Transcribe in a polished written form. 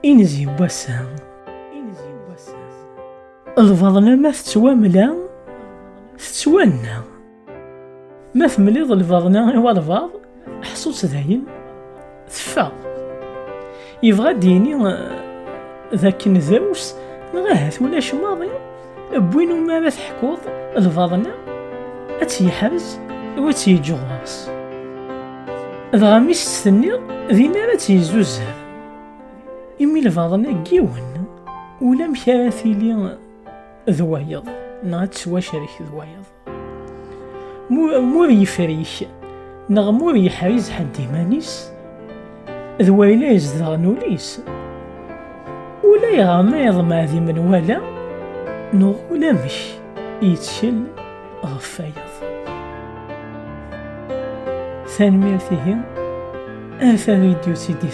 إنزي واسا الفضنا ما تتواملا تتوانا، ما تمليض الفضنا إوا الفاض حصوص داين تفا. يبغى ديني ذاك نذوس نغاهت ولا شماضي بوينو ما تحكوض الفضنا أتيحرز وتيجغاص. دغا ميس تستنيض ديما ما تيزوزها إمي الفضنا كيون ولا مكاثيلي ذوايض نغا تسوا شريك ذوايض مور يفريك نغ مور يحرز حد مانيس ذوايلا يزدغ نوليس ولا يغميض مع ذي من ولا نغ ولا مش يتشل غفايض. ثاني ميرتيهن فيديو سيدي